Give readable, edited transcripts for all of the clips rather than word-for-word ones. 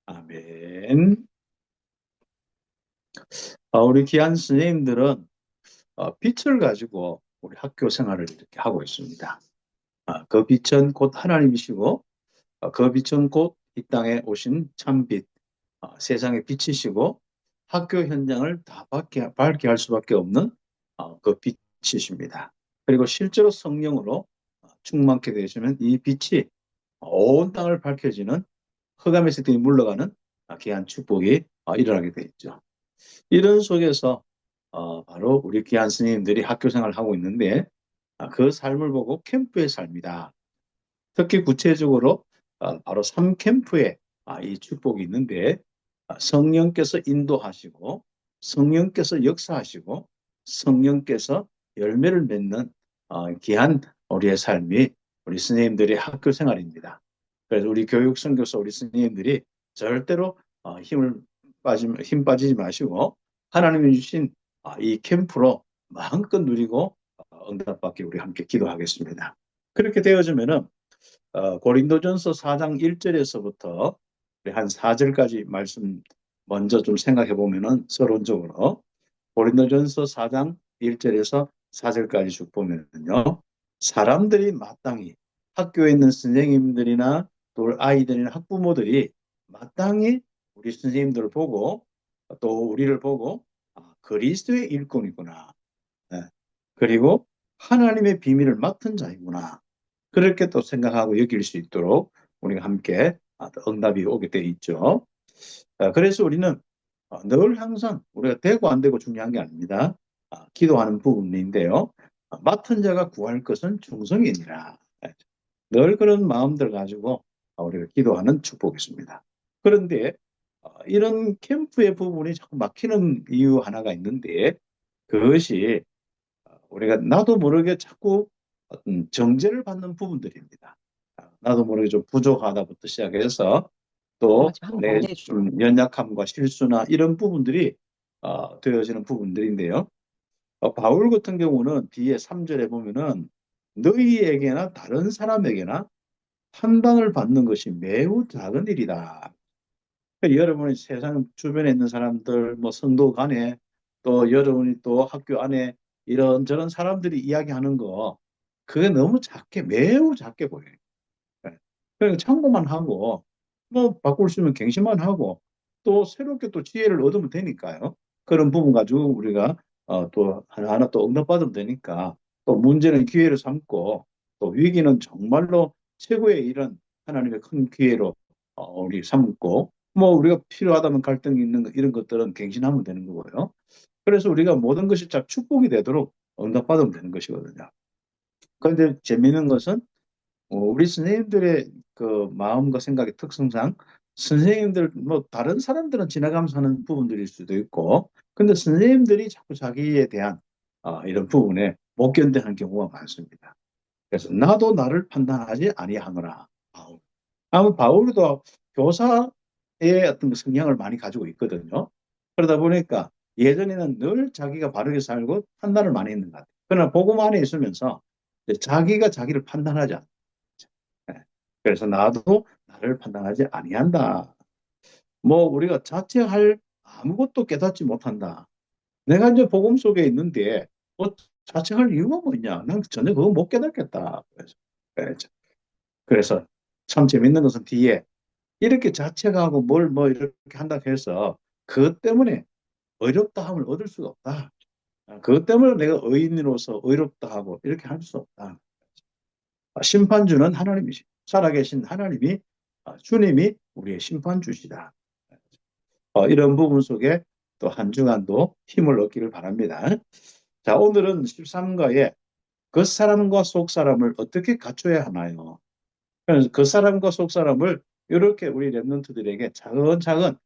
아멘. 우리 귀한 선생님들은 빛을 가지고 우리 학교 생활을 이렇게 하고 있습니다. 그 빛은 곧 하나님이시고, 그 빛은 곧 이 땅에 오신 참빛, 세상의 빛이시고, 학교 현장을 다 밝게 할 수밖에 없는 그 빛이십니다. 그리고 실제로 성령으로 충만케 되시면 이 빛이 온 땅을 밝혀지는, 흑암에서 등이 물러가는 귀한 축복이 일어나게 되어 있죠. 이런 속에서 바로 우리 귀한 스님들이 학교 생활을 하고 있는데, 그 삶을 보고 캠프의 삶이다. 특히 구체적으로 바로 3캠프에 이 축복이 있는데, 성령께서 인도하시고 성령께서 역사하시고 성령께서 열매를 맺는 귀한 우리의 삶이 우리 스님들의 학교 생활입니다. 그래서 우리 교육 선교사 우리 스님들이 절대로 힘 빠지지 마시고 하나님이 주신 이 캠프로 마음껏 누리고 응답받기 우리 함께 기도하겠습니다. 그렇게 되어지면은 고린도전서 4장 1절에서부터 한 4절까지 말씀 먼저 좀 생각해 보면은 서론적으로 고린도전서 4장 1절에서 4절까지 쭉 보면요. 사람들이 마땅히 학교에 있는 선생님들이나 또 아이들이나 학부모들이 마땅히 우리 선생님들을 보고 또 우리를 보고 그리스도의 일꾼이구나. 네. 그리고 하나님의 비밀을 맡은 자이구나. 그렇게 또 생각하고 여길 수 있도록 우리가 함께 응답이 오게 돼 있죠. 그래서 우리는 늘 항상 우리가 되고 안 되고 중요한 게 아닙니다. 기도하는 부분인데요. 맡은 자가 구할 것은 충성이니라. 늘 그런 마음들 가지고 우리가 기도하는 축복이 있습니다. 그런데 이런 캠프의 부분이 자꾸 막히는 이유 하나가 있는데, 그것이 우리가 나도 모르게 자꾸 어떤 정죄를 받는 부분들입니다. 나도 모르게 좀 부족하다부터 시작해서 또 맞아. 한번 내 정리해 주세요. 좀 연약함과 실수나 이런 부분들이 되어지는 부분들인데요. 바울 같은 경우는 뒤에 3절에 보면은 너희에게나 다른 사람에게나 판단을 받는 것이 매우 작은 일이다. 그러니까 여러분이 세상 주변에 있는 사람들, 뭐 성도 간에 또 여러분이 또 학교 안에 이런저런 사람들이 이야기하는 거, 그게 너무 작게, 매우 작게 보여요. 네. 그러니까 참고만 하고, 뭐 바꿀 수 있으면 갱신만 하고, 또 새롭게 또 지혜를 얻으면 되니까요. 그런 부분 가지고 우리가 또 하나하나 또 응답받으면 되니까, 또 문제는 기회를 삼고, 또 위기는 정말로 최고의 이런 하나님의 큰 기회로 우리 삼고, 뭐 우리가 필요하다면 갈등이 있는 이런 것들은 갱신하면 되는 거고요. 그래서 우리가 모든 것이 다 축복이 되도록 응답받으면 되는 것이거든요. 그런데 재미있는 것은 우리 선생님들의 그 마음과 생각의 특성상 선생님들 뭐 다른 사람들은 지나가면서 하는 부분들일 수도 있고, 근데 선생님들이 자꾸 자기에 대한 이런 부분에 못 견뎌하는 경우가 많습니다. 그래서 나도 나를 판단하지 아니하노라. 아마 바울도 교사의 어떤 그 성향을 많이 가지고 있거든요. 그러다 보니까 예전에는 늘 자기가 바르게 살고 판단을 많이 했는 것 같아요. 그러나 복음 안에 있으면서 자기가 자기를 판단하지 않죠. 예. 그래서 나도 나를 판단하지 아니한다. 뭐 우리가 자책할 아무것도 깨닫지 못한다. 내가 이제 복음 속에 있는데 뭐 자책할 이유가 뭐냐? 난 전혀 그거 못 깨닫겠다. 그래서 참 재밌는 것은 뒤에 이렇게 자책하고 뭘 뭐 이렇게 한다고 해서 그것 때문에 의롭다 함을 얻을 수가 없다. 그것 때문에 내가 의인으로서 의롭다 하고 이렇게 할 수 없다. 심판주는 하나님이시. 살아계신 하나님이 주님이 우리의 심판주시다. 이런 부분 속에 또 한 주간도 힘을 얻기를 바랍니다. 자, 오늘은 13과에 겉사람과 속사람을 어떻게 갖춰야 하나요? 그래서 겉사람과 속사람을 이렇게 우리 랩런트들에게 차근차근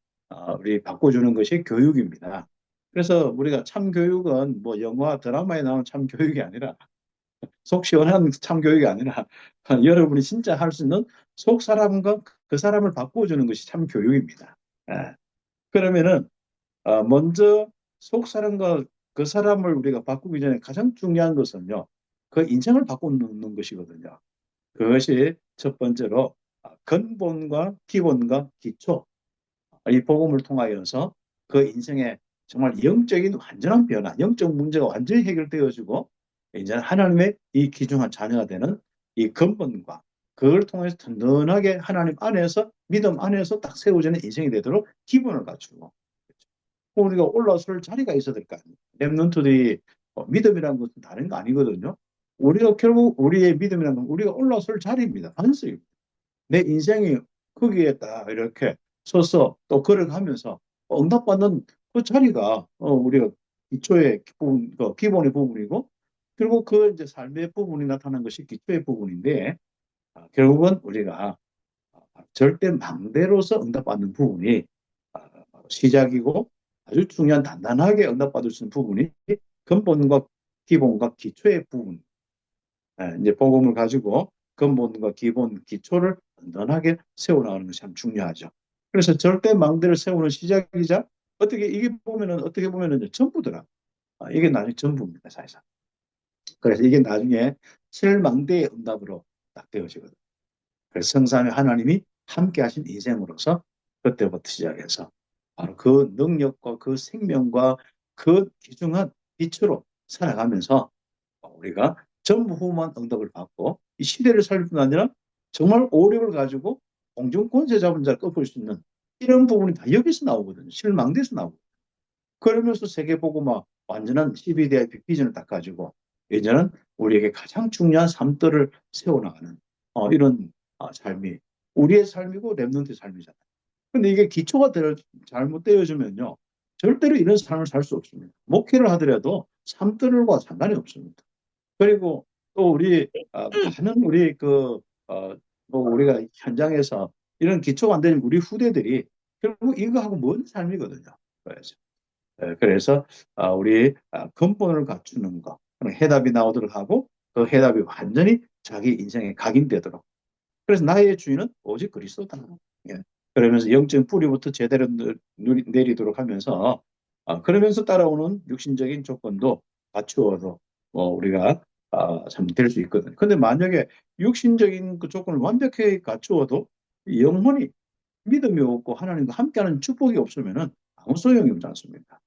우리 바꿔주는 것이 교육입니다. 그래서 우리가 참교육은 뭐 영화 드라마에 나오는 참교육이 아니라 속 시원한 참교육이 아니라 여러분이 진짜 할 수 있는 속 사람과 그 사람을 바꿔주는 것이 참교육입니다. 예. 그러면은 먼저 속 사람과 그 사람을 우리가 바꾸기 전에 가장 중요한 것은요, 그 인생을 바꾸는 것이거든요. 그것이 첫 번째로 근본과 기본과 기초. 이 복음을 통하여서 그 인생의 정말 영적인 완전한 변화, 영적 문제가 완전히 해결되어지고 이제 하나님의 이 귀중한 자녀가 되는 이 근본과 그걸 통해서 든든하게 하나님 안에서 믿음 안에서 딱 세워지는 인생이 되도록 기본을 갖추고 우리가 올라설 자리가 있어야 될 거 아니에요. 렘넌트들이 믿음이라는 것은 다른 거 아니거든요. 우리가 결국 우리의 믿음이라는 건 우리가 올라설 자리입니다. 반석입니다. 내 인생이 거기에 딱 이렇게 서서 또 걸어가면서 응답받는 그 자리가 우리가 기초의 부분, 그 기본의 부분이고 그리고 그 이제 삶의 부분이 나타난 것이 기초의 부분인데 결국은 우리가 절대 망대로서 응답받는 부분이 시작이고 아주 중요한 단단하게 응답받을 수 있는 부분이 근본과 기본과 기초의 부분. 이제 복음을 가지고 근본과 기본, 기초를 단단하게 세워나가는 것이 참 중요하죠. 그래서 절대 망대를 세우는 시작이자 어떻게 이게 보면은 어떻게 보면은 전부더라. 이게 나중에 전부입니다, 사실상. 그래서 이게 나중에 실망대의 응답으로 딱 되어지거든요. 그래서 성삼위 하나님이 함께 하신 인생으로서 그때부터 시작해서 바로 그 능력과 그 생명과 그 귀중한 빛으로 살아가면서 우리가 전부후무한 응답을 받고 이 시대를 살릴 뿐 아니라 정말 오력을 가지고 공정 권세 잡은 자를 꺾을 수 있는 이런 부분이 다 여기서 나오거든요. 실망대에서 나오거든요. 그러면서 세계보고마 완전한 CBDIP 비전을 딱 가지고 이제는 우리에게 가장 중요한 삶들을 세워나가는 이런 삶이 우리의 삶이고 랩런트의 삶이잖아요. 근데 이게 기초가 잘못되어지면요. 절대로 이런 삶을 살 수 없습니다. 목회를 하더라도 삶들과 상관이 없습니다. 그리고 또 우리 많은 우리 뭐 우리가 현장에서 이런 기초가 안 되는 우리 후대들이 결국 이거하고 먼 삶이거든요. 그래서 그래서 우리 근본을 갖추는 거, 해답이 나오도록 하고 그 해답이 완전히 자기 인생에 각인되도록. 그래서 나의 주인은 오직 그리스도다. 예. 그러면서 영적 뿌리부터 제대로 내리도록 하면서 그러면서 따라오는 육신적인 조건도 갖추어도 우리가 참 될 수 있거든요. 근데 만약에 육신적인 그 조건을 완벽히 갖추어도 영혼이 믿음이 없고 하나님과 함께하는 축복이 없으면은 아무 소용이 없지 않습니까?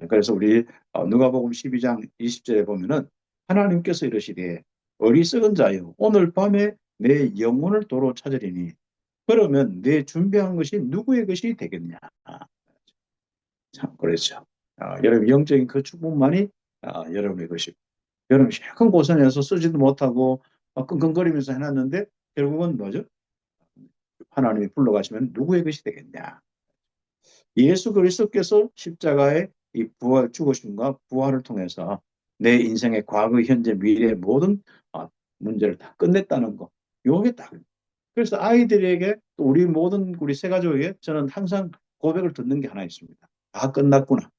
그래서 우리 누가복음 12장 20절에 보면은 하나님께서 이르시되 어리석은 자여 오늘 밤에 내 영혼을 도로 찾으리니 그러면 내 준비한 것이 누구의 것이 되겠냐. 참 그렇죠. 여러분 영적인 그 축복만이 여러분의 것이고 여러분 실컷 고생해서 쓰지도 못하고 끙끙거리면서 해놨는데 결국은 뭐죠? 하나님이 불러가시면 누구의 것이 되겠냐. 예수 그리스도께서 십자가의 이 부활 죽으심과 부활을 통해서 내 인생의 과거, 현재, 미래의 모든 문제를 다 끝냈다는 거. 요게 딱. 그래서 아이들에게 또 우리 모든 우리 세 가족에게 저는 항상 고백을 듣는 게 하나 있습니다. 다 끝났구나.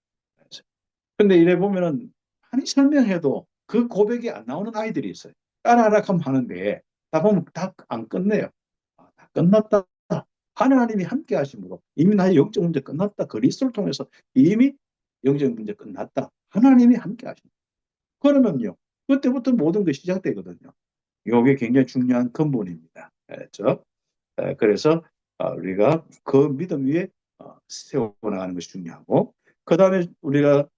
근데 이래 보면은 많이 설명해도 그 고백이 안 나오는 아이들이 있어요. 따라하라 하면 하는데 다 보면 다 안 끝내요. 다 끝났다. 하나님이 함께 하심으로 이미 나의 영적 문제 끝났다. 그리스도를 통해서 이미 영적 문제 끝났다. 하나님이 함께 하십니다. 그러면요. 그때부터 모든 것이 시작되거든요. 이게 굉장히 중요한 근본입니다. 그렇죠? 그래서 우리가 그 믿음 위에 세워나가는 것이 중요하고 그 다음에 우리가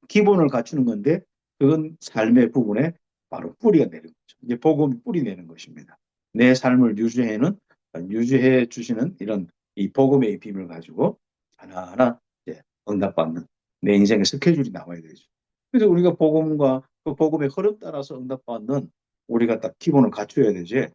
기본을 갖추는 건데 그건 삶의 부분에 바로 뿌리가 내는 거죠. 이제 복음이 뿌리 내는 것입니다. 내 삶을 유지해 주시는 이런 이 복음의 비밀을 가지고 하나하나 이제 응답받는 내 인생의 스케줄이 나와야 되죠. 그래서 우리가 복음과 그 복음의 흐름 따라서 응답받는 우리가 딱 기본을 갖춰야 되지.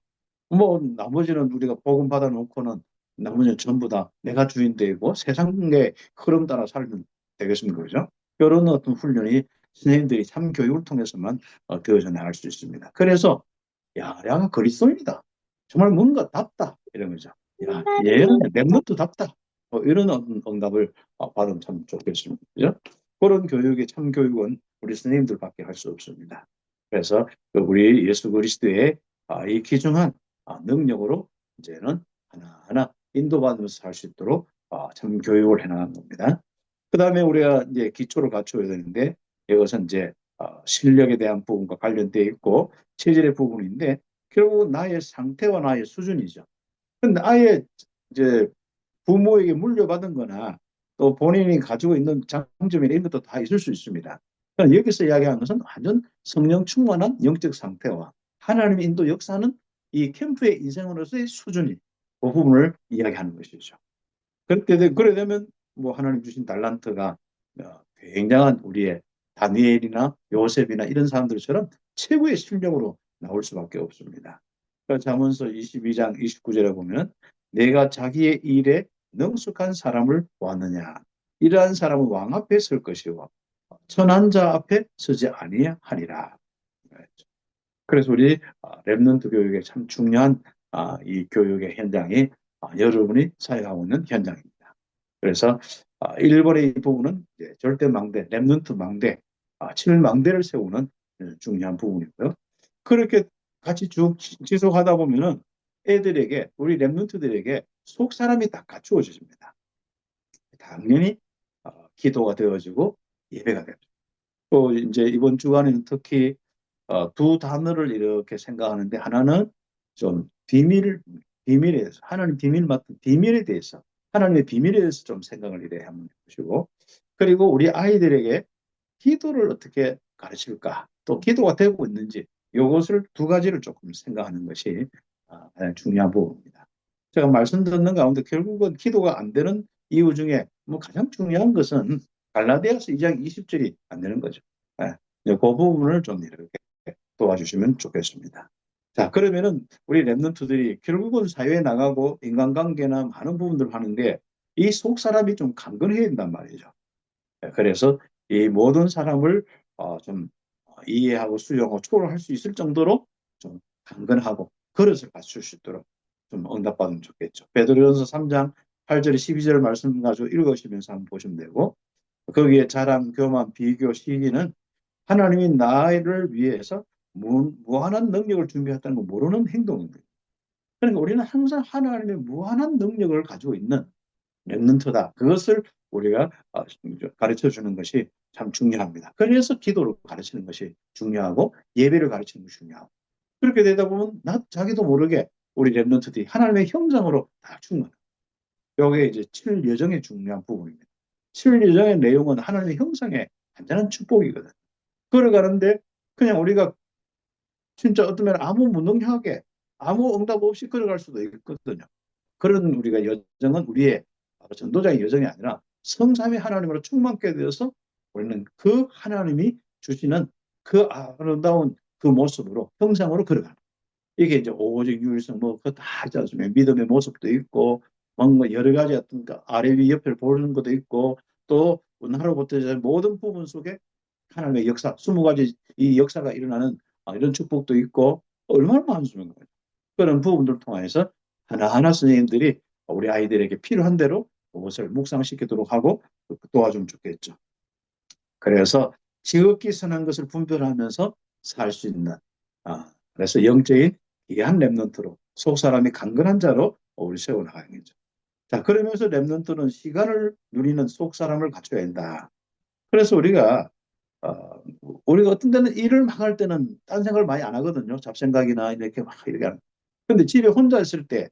뭐 나머지는 우리가 복음 받아놓고는 나머지는 전부 다 내가 주인 되고 세상의 흐름 따라 살면 되겠습니까? 그죠? 이런 어떤 훈련이 선생님들이 참 교육을 통해서만 되어져 나갈 수 있습니다. 그래서 야, 내가 그리스도인이다. 정말 뭔가 답다 이런 거죠. 야, 얘는 랩노트답다. 이런 응답을 받으면 참 좋겠습니다. 그죠? 그런 교육의 참 교육은 우리 선생님들밖에 할 수 없습니다. 그래서 우리 예수 그리스도의 이 귀중한 능력으로 이제는 하나하나 인도받으면서 살 수 있도록 참 교육을 해나가는 겁니다. 그 다음에 우리가 이제 기초를 갖춰야 되는데 이것은 이제 실력에 대한 부분과 관련되어 있고 체질의 부분인데 결국은 나의 상태와 나의 수준이죠. 근데 아예 이제 부모에게 물려받은 거나 또 본인이 가지고 있는 장점이나 이런 것도 다 있을 수 있습니다. 그러니까 여기서 이야기하는 것은 완전 성령 충만한 영적 상태와 하나님의 인도 역사는 이 캠프의 인생으로서의 수준이 그 부분을 이야기하는 것이죠. 그래 되면 뭐 하나님 주신 달란트가 굉장한 우리의 다니엘이나 요셉이나 이런 사람들처럼 최고의 실력으로 나올 수밖에 없습니다. 그러니까 잠언서 22장 29절에 보면 내가 자기의 일에 능숙한 사람을 보았느냐 이러한 사람은 왕 앞에 설 것이요 천한 자 앞에 서지 아니하니라. 그래서 우리 렘넌트 교육의 참 중요한 이 교육의 현장이 여러분이 사역하고 있는 현장입니다. 그래서 1번의 이 부분은 절대 망대, 렘넌트 망대, 7망대를 세우는 중요한 부분이고요. 그렇게 같이 쭉 지속하다 보면은 애들에게, 우리 렘넌트들에게 속 사람이 다 갖추어집니다. 당연히 기도가 되어지고 예배가 되죠. 또 이제 이번 주간에는 특히 두 단어를 이렇게 생각하는데 하나는 좀 비밀에 대해서 하나님 비밀 맡은 비밀에 대해서 하나님의 비밀에 대해서 좀 생각을 이래 한번 해보시고 그리고 우리 아이들에게 기도를 어떻게 가르칠까 또 기도가 되고 있는지 이것을 두 가지를 조금 생각하는 것이 가장 중요한 부분입니다. 제가 말씀 듣는 가운데 결국은 기도가 안 되는 이유 중에 뭐 가장 중요한 것은 갈라디아서 2장 20절이 안 되는 거죠. 그 부분을 좀 이렇게 도와주시면 좋겠습니다. 자, 그러면은 우리 랩런트들이 결국은 사회에 나가고 인간관계나 많은 부분들을 하는데 이 속 사람이 좀 강건해야 된단 말이죠. 그래서 이 모든 사람을 좀 이해하고 수용하고 초월할 수 있을 정도로 좀 강건하고 그릇을 갖출 수 있도록 좀 응답받으면 좋겠죠. 베드로전서 3장 8절 12절 말씀 가지고 읽으시면서 한번 보시면 되고 거기에 자랑, 교만, 비교, 시기는 하나님이 나를 위해서 무한한 능력을 준비했다는 거 모르는 행동입니다. 그러니까 우리는 항상 하나님의 무한한 능력을 가지고 있는 렘넌트다. 그것을 우리가 가르쳐 주는 것이 참 중요합니다. 그래서 기도를 가르치는 것이 중요하고 예배를 가르치는 것이 중요하고 그렇게 되다 보면 자기도 모르게 우리 렘넌트들이 하나님의 형상으로 다 충만해요. 여기에 이제 7여정의 중요한 부분입니다. 7여정의 내용은 하나님의 형상의 완전한 축복이거든. 걸어가는데 그냥 우리가 진짜 어떤 면에 아무 무능하게 아무 응답 없이 걸어갈 수도 있거든요. 그런 우리가 여정은 우리의 전도자의 여정이 아니라 성삼위 하나님으로 충만케 되어서 우리는 그 하나님이 주시는 그 아름다운 그 모습으로 형상으로 걸어가는 이게 이제 오직 유일성 뭐 그거 다 하지 않습니까? 믿음의 모습도 있고 뭔가 여러 가지 어떤 아래 위 옆을 보는 것도 있고 또 하루부터 모든 부분 속에 하나님의 역사 20가지 이 역사가 일어나는 이런 축복도 있고 얼마나 많습니까? 그런 부분들을 통해서 하나하나 선생님들이 우리 아이들에게 필요한 대로 그것을 묵상시키도록 하고 도와주면 좋겠죠. 그래서 지극히 선한 것을 분별하면서 살 수 있는 그래서 영적인 귀한 렘넌트로 속 사람이 강건한 자로 우리 세워나가는 거죠. 자 그러면서 렘넌트는 시간을 누리는 속 사람을 갖춰야 한다. 그래서 우리가 어떤 데는 일을 막 할 때는 딴 생각을 많이 안 하거든요. 잡생각이나 이렇게 막 이렇게 하는. 근데 집에 혼자 있을 때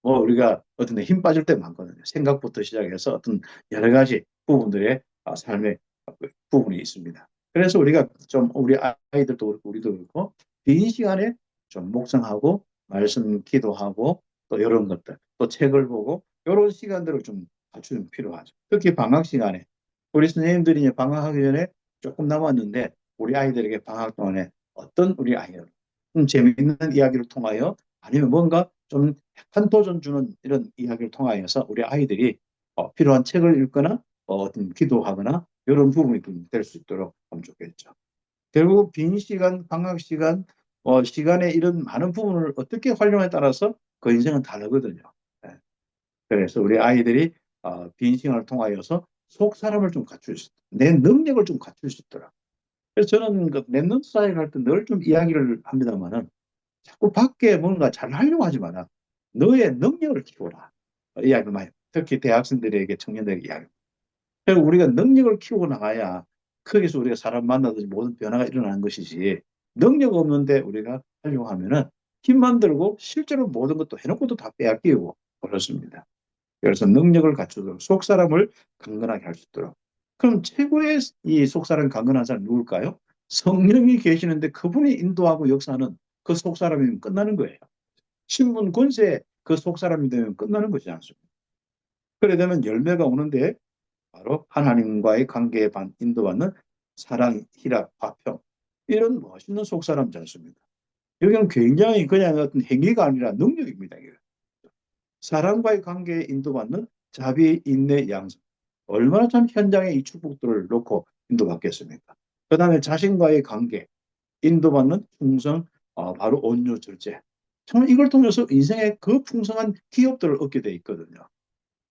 뭐 우리가 어떤 데 힘 빠질 때 많거든요. 생각부터 시작해서 어떤 여러 가지 부분들의 삶의 부분이 있습니다. 그래서 우리가 좀 우리 아이들도 그렇고 우리도 그렇고 빈 시간에 좀 묵상하고 말씀 기도하고 또 이런 것들 또 책을 보고 이런 시간들을 좀 갖추면 필요하죠. 특히 방학 시간에 우리 선생님들이 방학하기 전에 조금 남았는데 우리 아이들에게 방학 동안에 어떤 우리 아이들 재미있는 이야기를 통하여 아니면 뭔가 좀 약간 도전 주는 이런 이야기를 통하여서 우리 아이들이 필요한 책을 읽거나 어떤 기도하거나 이런 부분이 될 수 있도록 하면 좋겠죠. 결국 빈 시간, 방학 시간, 시간에 이런 많은 부분을 어떻게 활용에 따라서 그 인생은 다르거든요. 네. 그래서 우리 아이들이 빈 시간을 통하여서 속 사람을 좀 갖출 수, 내 능력을 좀 갖출 수 있더라. 그래서 저는 그 랩넌트 사역을 할 때 늘 좀 이야기를 합니다만은 자꾸 밖에 뭔가 잘 하려고 하지 마라. 너의 능력을 키워라. 이야기를 많이 특히 대학생들에게 청년들에게 이야기. 그리고 우리가 능력을 키우고 나가야 거기서 우리가 사람 만나든지 모든 변화가 일어나는 것이지 능력 없는데 우리가 하려고 하면은 힘만 들고 실제로 모든 것도 해놓고도 다 빼앗기고 그렇습니다. 그래서 능력을 갖추도록 속 사람을 강건하게 할 수 있도록. 그럼 최고의 이 속 사람 강건한 사람 누굴까요? 성령이 계시는데 그분이 인도하고 역사하는 그 속 사람이면 끝나는 거예요. 신분 권세 그 속 사람이 되면 끝나는 것이지 않습니까? 그래 되면 열매가 오는데 바로 하나님과의 관계에 인도받는 사랑, 희락, 화평 이런 멋있는 속 사람이지 않습니까? 여기는 굉장히 그냥 어떤 행위가 아니라 능력입니다. 사람과의 관계에 인도받는 자비, 인내, 양성. 얼마나 참 현장에 이 축복들을 놓고 인도받겠습니까? 그 다음에 자신과의 관계, 인도받는 충성, 바로 온유, 절제. 정말 이걸 통해서 인생의 그 풍성한 기업들을 얻게 돼 있거든요.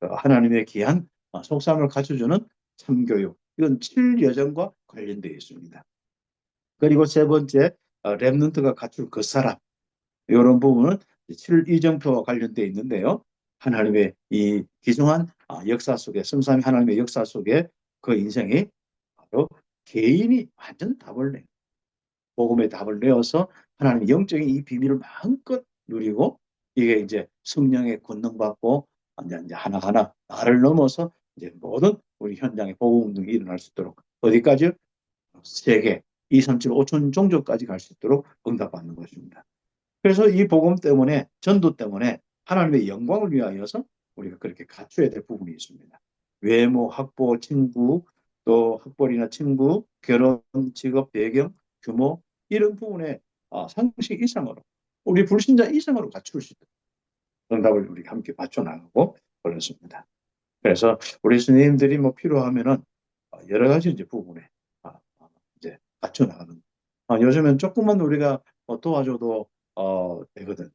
하나님의 귀한 속삼을 갖춰주는 참교육. 이건 7여정과 관련되어 있습니다. 그리고 세 번째, 렘넌트가 갖출 그 사람. 이런 부분은 7이정표와 관련되어 있는데요. 하나님의 이 귀중한 역사 속에, 성삼위 하나님의 역사 속에 그 인생이 바로 개인이 완전 답을 내요. 복음의 답을 내어서 하나님의 영적인 이 비밀을 마음껏 누리고 이게 이제 성령의 권능받고 이제 하나하나 나를 넘어서 이제 모든 우리 현장의 복음 운동이 일어날 수 있도록 어디까지 세계 2, 3, 7, 5천 종족까지 갈 수 있도록 응답받는 것입니다. 그래서 이 복음 때문에 전도 때문에 하나님의 영광을 위하여서 우리가 그렇게 갖춰야 될 부분이 있습니다. 외모, 학보, 친구, 또 학벌이나 친구, 결혼, 직업, 배경, 규모 이런 부분에 상식 이상으로 우리 불신자 이상으로 갖출 수 있도록 응답을 우리 함께 받쳐나가고 그렇습니다. 그래서 우리 스님들이 뭐 필요하면은 여러 가지 이제 부분에 이제 갖춰나가는. 요즘엔 조금만 우리가 도와줘도 되거든요.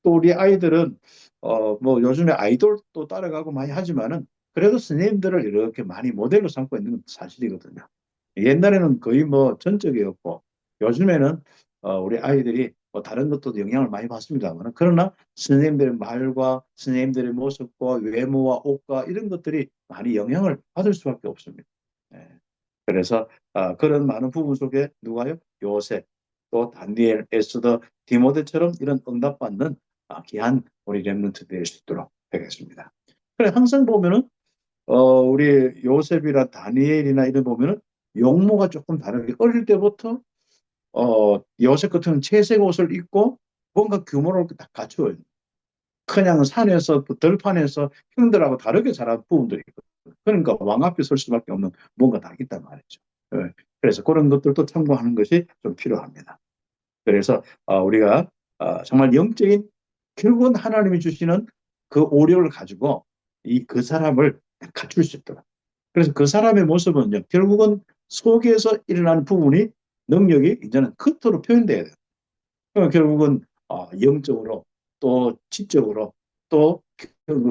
또 우리 아이들은 뭐 요즘에 아이돌도 따라가고 많이 하지만은 그래도 스님들을 이렇게 많이 모델로 삼고 있는 건 사실이거든요. 옛날에는 거의 뭐 전적이었고 요즘에는 우리 아이들이 뭐 다른 것도 영향을 많이 받습니다만 그러나 스님들의 말과 스님들의 모습과 외모와 옷과 이런 것들이 많이 영향을 받을 수밖에 없습니다. 예. 그래서 그런 많은 부분 속에 누가요? 요셉, 또 다니엘, 에스더, 디모데처럼 이런 응답받는 귀한 우리 렘넌트 될 수 있도록 하겠습니다. 그래 항상 보면은 우리 요셉이나 다니엘이나 이런 보면은 용모가 조금 다르게 어릴 때부터 요셉 같은 채색 옷을 입고 뭔가 규모를 딱 갖추어요. 그냥 산에서 들판에서 형들하고 다르게 자란 부분들이 있거든요. 그러니까 왕 앞에 설 수밖에 없는 뭔가 다 있단 말이죠. 예. 그래서 그런 것들도 참고하는 것이 좀 필요합니다. 그래서 우리가 정말 영적인 결국은 하나님이 주시는 그 오력을 가지고 그 사람을 갖출 수 있도록. 그래서 그 사람의 모습은요, 결국은 속에서 일어나는 부분이 능력이 이제는 겉으로 표현돼야 돼요. 결국은 영적으로 또 지적으로 또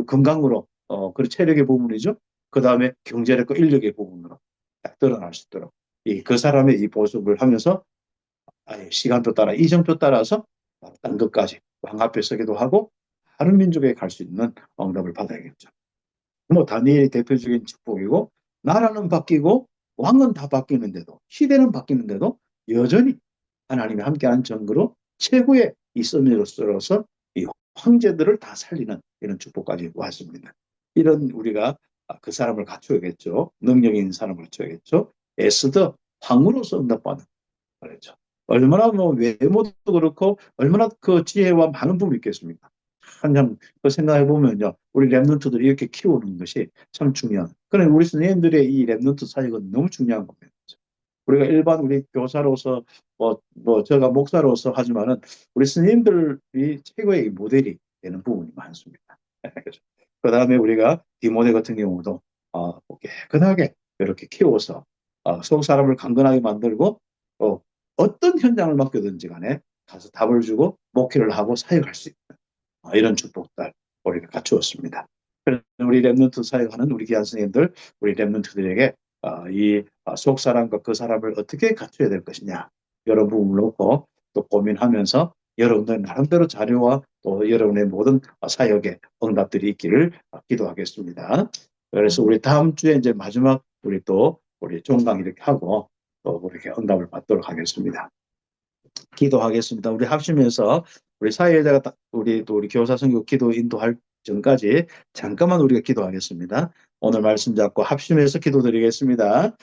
건강으로 그 체력의 부분이죠. 그 다음에 경제력과 인력의 부분으로 딱 드러날 수 있도록 그 사람의 이 모습을 하면서 시간도 따라 이정표 따라서 딴 것까지 왕 앞에 서기도 하고 다른 민족에 갈 수 있는 응답을 받아야겠죠. 뭐 다니엘이 대표적인 축복이고 나라는 바뀌고 왕은 다 바뀌는데도 시대는 바뀌는데도 여전히 하나님이 함께한 정거로 최고의 이 썸으로서 이 황제들을 다 살리는 이런 축복까지 왔습니다. 이런 우리가 그 사람을 갖춰야겠죠. 능력 있는 사람을 갖춰야겠죠. 에스더 황으로서 응답받는 그렇죠. 얼마나 뭐 외모도 그렇고 얼마나 그 지혜와 많은 부분이 있겠습니까? 참, 그 생각해 보면요, 우리 랩런트들이 이렇게 키우는 것이 참 중요한. 그래 우리 선생님들의 이 랩런트 사역은 너무 중요한 겁니다. 우리가 일반 우리 교사로서 제가 목사로서 하지만은 우리 스님들이 최고의 모델이 되는 부분이 많습니다. 그 다음에 우리가 디모데 같은 경우도 깨끗하게 이렇게 키워서 속 사람을 강건하게 만들고 어떤 현장을 맡겨든지 간에 가서 답을 주고 목회를 하고 사역할 수 있는 이런 축복들 우리가 갖추었습니다. 그래서 우리 랩런트 사역하는 우리 귀한 선생님들, 우리 랩런트들에게 이 속 사람과 그 사람을 어떻게 갖춰야 될 것이냐 여러 부분을 놓고 또 고민하면서 여러분들 나름대로 자료와 또 여러분의 모든 사역에 응답들이 있기를 기도하겠습니다. 그래서 우리 다음 주에 이제 마지막 우리 종강 이렇게 하고 또 이렇게 응답을 받도록 하겠습니다. 기도하겠습니다. 우리 합심해서 우리 사회자가 우리 교사 선교 기도 인도할 전까지 잠깐만 우리가 기도하겠습니다. 오늘 말씀 잡고 합심해서 기도드리겠습니다.